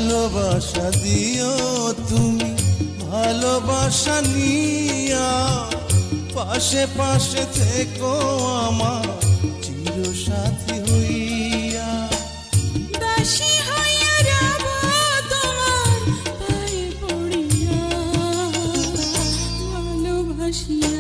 ভালোবাসা দিও তুমি, ভালোবাসা নিয়া পাশে পাশে থেকো আমার চিরসাথী হইয়া। দাসী হইয়া রব তোমার পায়ে পড়িয়া, ভালোবাসিয়া